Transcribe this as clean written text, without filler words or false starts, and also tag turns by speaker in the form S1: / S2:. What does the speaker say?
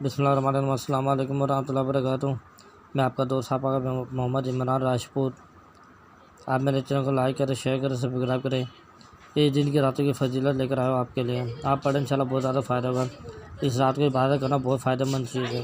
S1: बिस्मिल्लाहिर्रहमानिर्रहीम। अस्सलाम वालेकुम वरहमतुल्लाहि वबरकातुहू। मैं आपका दोस्त आपका मोहम्मद इमरान राजपूत। आप मेरे चैनल को लाइक करें, शेयर करें, सब्सक्राइब करें। ये दिन की रातों की फजीलत लेकर आया हूँ आपके लिए। आप पढ़ें, इंशाल्लाह बहुत ज़्यादा फ़ायदा होगा। इस रात को इबादत करना बहुत फ़ायदेमंद चीज़ है।